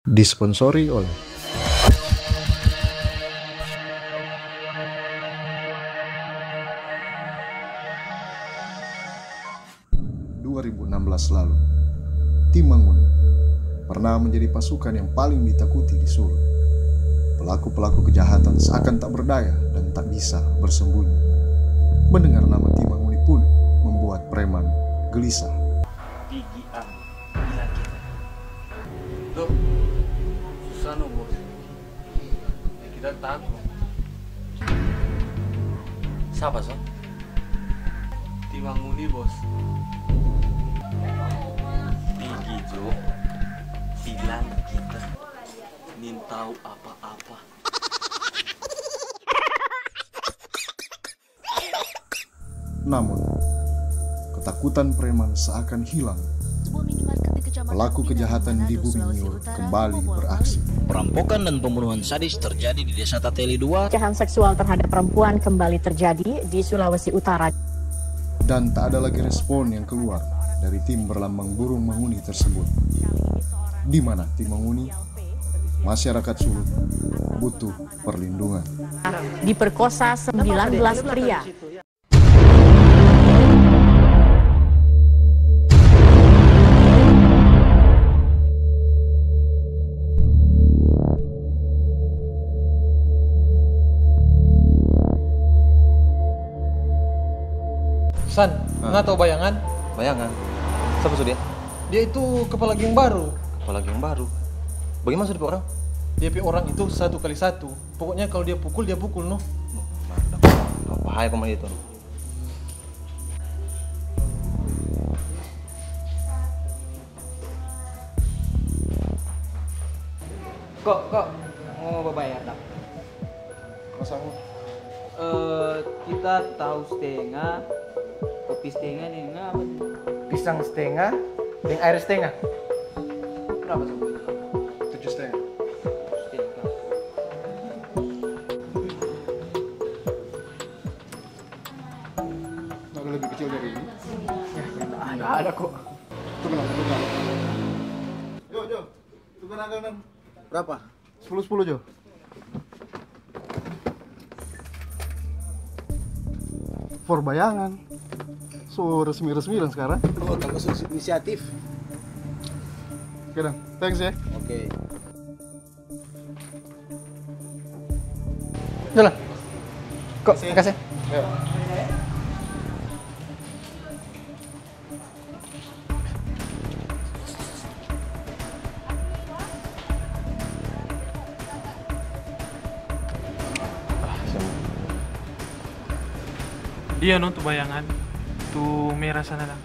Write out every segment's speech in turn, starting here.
Disponsori oleh 2016 lalu, tim Mangun pernah menjadi pasukan yang paling ditakuti di Solo. Pelaku-pelaku kejahatan seakan tak berdaya dan tak bisa bersembunyi. Mendengar nama tim Mangun pun membuat preman gelisah. Pigian gila kita. Tuh, susah no bos. Kita takut. Siapa so? Tim Manguni bos. Pigi Jo bilang kita nin tahu apa-apa. Namun, ketakutan preman seakan hilang. Pelaku kejahatan di Buminyur kembali beraksi. Perampokan dan pembunuhan sadis terjadi di Desa Tateli 2. Pelecehan seksual terhadap perempuan kembali terjadi di Sulawesi Utara. Dan tak ada lagi respon yang keluar dari tim berlambang burung Manguni tersebut. Di mana tim Manguni? Masyarakat Sulut butuh perlindungan. Diperkosa 19 pria. San, nggak tahu bayangan? Bayangan? Siapa tuh dia? Dia itu kepala geng baru. Kepala geng baru? Bagaimana maksud orang? Dia orang itu 1 kali 1. Pokoknya kalau dia pukul no. Bahaya kemana itu? Kok mau bayar tak? Masamu? Kita tahu setengah, kopi setengah nih, apa nih? Pisang setengah, dengan air setengah. Berapa sih? 7,5. Setengah. Ada lebih kecil dari ini? Nggak ada kok. Tukar. Jo. Tukar anggaran. Berapa? 10 Jo. For bayangan. So resmi-resmi dan sekarang. Oh, termasuk inisiatif. Oke dan, thanks ya. Oke. Jalan. Kok, makasih. Ya. Dia tuh bayangan tuh merah sana lang.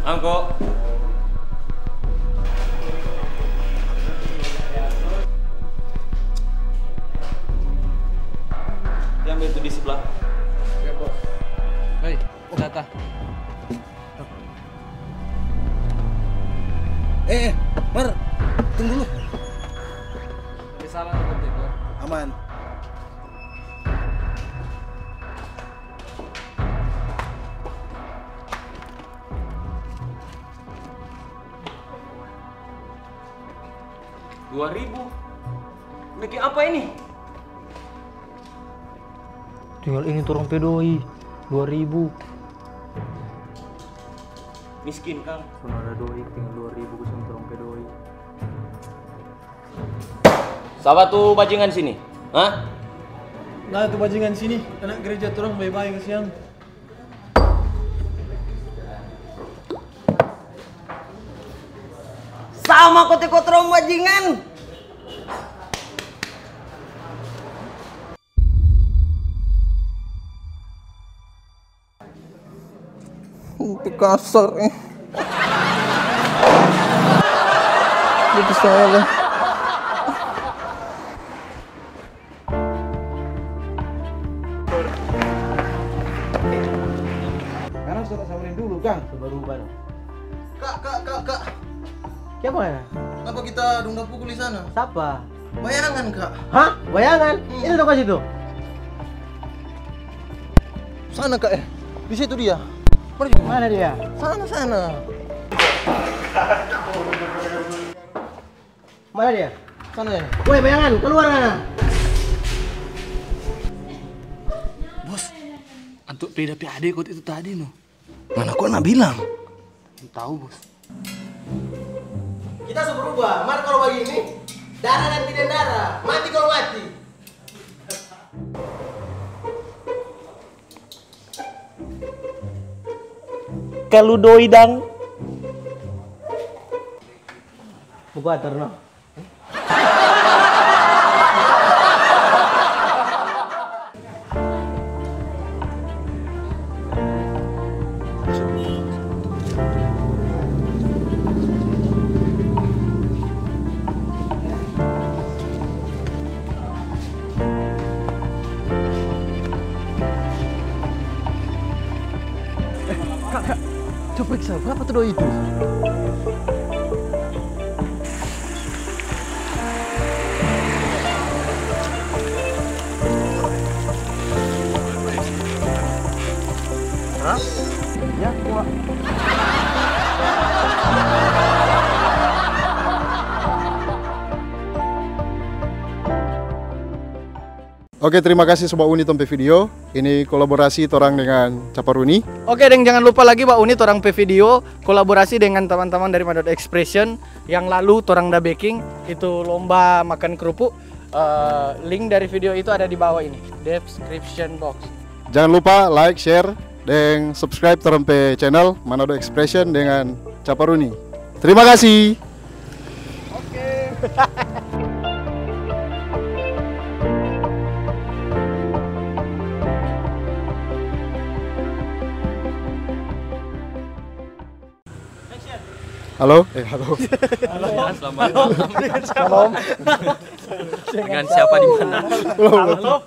Angko. Dia ambil itu di sebelah. Ya, bos. Hei, data. Mar, tunggu dulu. Ada salah nanti, Bos. Aman. Rp2.000. Bikin apa ini? Tinggal ini turun pedoi, 2.000. Miskin Kang. Cuma ada doi, tinggal 2.000 gue turun pedoi. Siapa tuh bajingan sini? Hah? Nah, itu bajingan sini. Anak gereja turun baik-baik siang. Sama kote-kote terong bajingan. Itu kasar Itu salah. Sekarang sudah samarin dulu, Kang. Baru baru. Kak. Siapa ya? Kenapa kita dunda pukul di sana? Siapa? Bayangan, Kak. Hah? Bayangan? Ini tuh kasih tuh. Sana, Kak. Di situ dia. Pergi. Mana dia? Sana. Mana dia? Sana dia. Woi, bayangan, keluar sana. Bos, antuk beda PAD kot itu tadi no. Mana kok nak bilang? Tahu bos. Kita harus berubah. Mari kalau begini, darah dan tidak darah. Mati kalau mati. Kalau doi dang. Buka terno. Coba periksa, berapa tuh doi itu? Hah? Ya, kuat. Oke, terima kasih Sobat Uni tompe video. Ini kolaborasi torang dengan Caparuni. Oke, dan jangan lupa lagi Pak Uni torang pe video kolaborasi dengan teman-teman dari Madod Expression. Yang lalu torang da baking itu lomba makan kerupuk. Link dari video itu ada di bawah ini, description box. Jangan lupa like, share, dan subscribe torang pe channel Manado Expression dengan Caparuni. Terima kasih. Oke. Halo? Halo. Selamat malam. Dengan siapa di mana? Halo.